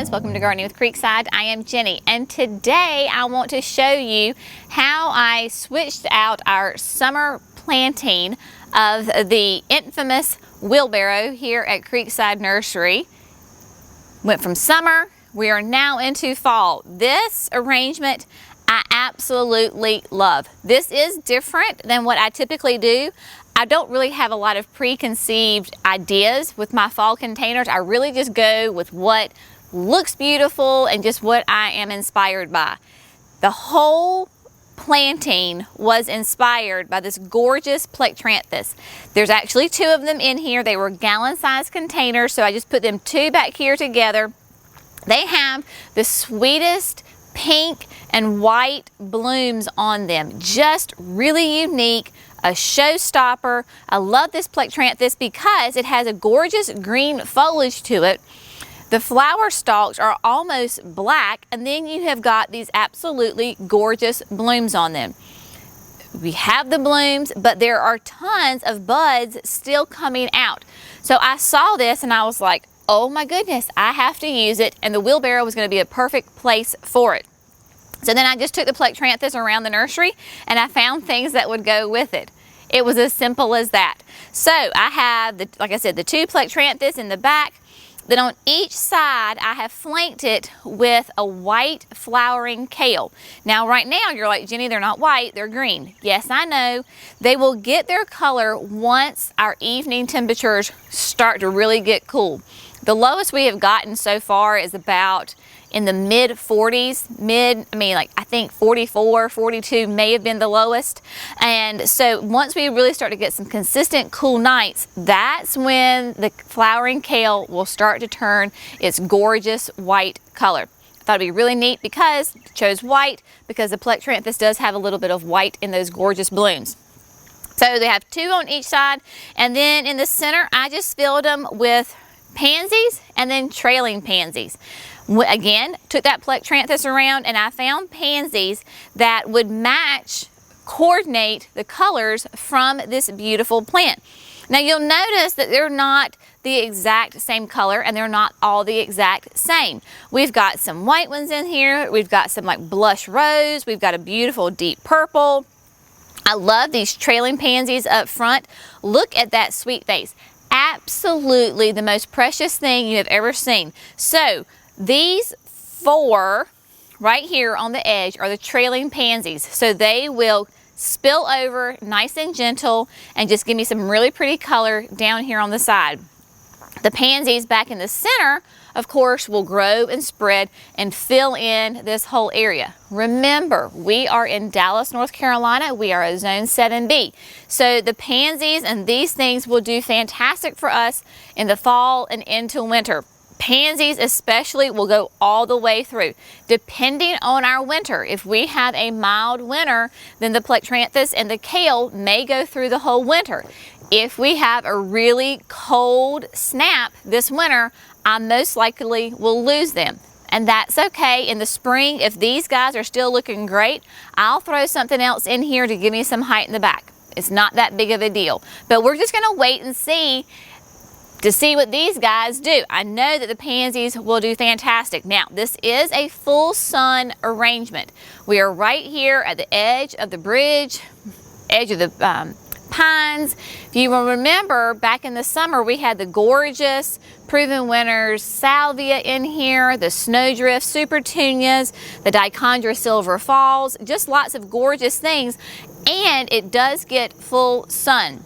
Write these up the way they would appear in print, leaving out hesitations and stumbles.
friends, welcome to Gardening with Creekside. I am Jenny, and today I want to show you how I switched out our summer planting of the infamous wheelbarrow here at Creekside Nursery. Went from summer, we are now into fall. This arrangement I absolutely love. This is different than what I typically do. I don't really have a lot of preconceived ideas with my fall containers. I really just go with what looks beautiful and just what I am inspired by. The whole planting was inspired by this gorgeous Plectranthus. There's actually two of them in here. They were gallon-sized containers, so I just put them two back here together. They have the sweetest pink and white blooms on them. Just really unique. A showstopper. I love this Plectranthus because it has a gorgeous green foliage to it. The flower stalks are almost black, and then you have got these absolutely gorgeous blooms on them. We have the blooms, but there are tons of buds still coming out. So I saw this and I was like, oh my goodness, I have to use it, and the wheelbarrow was going to be a perfect place for it. So then I just took the Plectranthus around the nursery and I found things that would go with it. It was as simple as that. So I have, like I said, the two Plectranthus in the back. Then on each side, I have flanked it with a white flowering kale. Now right now you're like, Jenny, they're not white, they're green. Yes, I know. They will get their color once our evening temperatures start to really get cool. The lowest we have gotten so far is about in the mid 40s, I think 44, 42 may have been the lowest. And so once we really start to get some consistent cool nights, that's when the flowering kale will start to turn its gorgeous white color. I thought it'd be really neat because I chose white because the Plectranthus does have a little bit of white in those gorgeous blooms. So they have two on each side, and then in the center I just filled them with pansies and then trailing pansies. Again, took that Plectranthus around and I found pansies that would coordinate the colors from this beautiful plant. Now you'll notice that they're not the exact same color and they're not all the exact same. We've got some white ones in here, we've got some like blush rose, we've got a beautiful deep purple. I love these trailing pansies up front. Look at that sweet face. Absolutely the most precious thing you have ever seen. So these four right here on the edge are the trailing pansies. So they will spill over nice and gentle and just give me some really pretty color down here on the side. The pansies back in the center, of course, will grow and spread and fill in this whole area. Remember, we are in Dallas, North Carolina. We are a zone 7B. So the pansies and these things will do fantastic for us in the fall and into winter. Pansies especially will go all the way through. Depending on our winter, if we have a mild winter, then the Plectranthus and the kale may go through the whole winter. If we have a really cold snap this winter, I most likely will lose them. And that's okay. In the spring, if these guys are still looking great, I'll throw something else in here to give me some height in the back. It's not that big of a deal. But we're just gonna wait and see to see what these guys do. I know that the pansies will do fantastic. Now, this is a full sun arrangement. We are right here at the edge of the bridge, edge of the pines. If you will remember, back in the summer, we had the gorgeous Proven Winners salvia in here, the snowdrift supertunias, the dichondra silver falls, just lots of gorgeous things, and it does get full sun.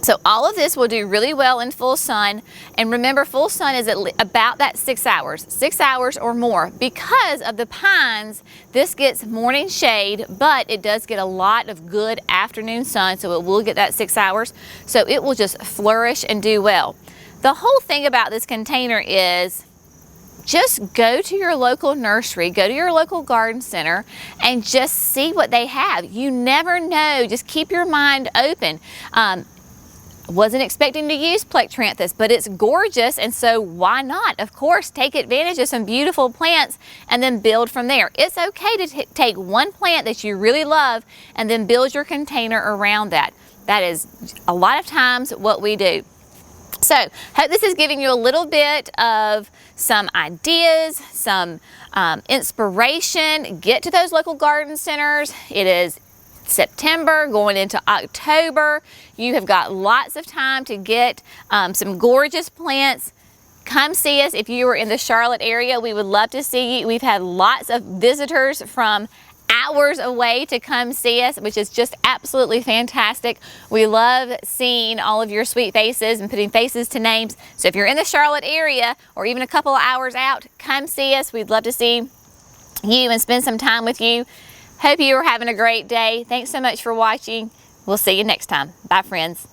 So all of this will do really well in full sun. And remember, full sun is about that 6 hours or more. Because of the pines, this gets morning shade, but it does get a lot of good afternoon sun, so it will get that 6 hours. So it will just flourish and do well. The whole thing about this container is just go to your local nursery, go to your local garden center, and just see what they have. You never know. Just keep your mind open. Wasn't expecting to use Plectranthus, but it's gorgeous, and so why not? Of course, take advantage of some beautiful plants and then build from there. It's okay to take one plant that you really love and then build your container around that. That is a lot of times what we do. So, hope this is giving you a little bit of some ideas, some inspiration. Get to those local garden centers. It is September going into October. You have got lots of time to get some gorgeous plants. Come see us if you are in the Charlotte area. We would love to see you. We've had lots of visitors from hours away to come see us, which is just absolutely fantastic. We love seeing all of your sweet faces and putting faces to names. So if you're in the Charlotte area or even a couple of hours out, come see us. We'd love to see you and spend some time with you. Hope you are having a great day. Thanks so much for watching. We'll see you next time. Bye, friends.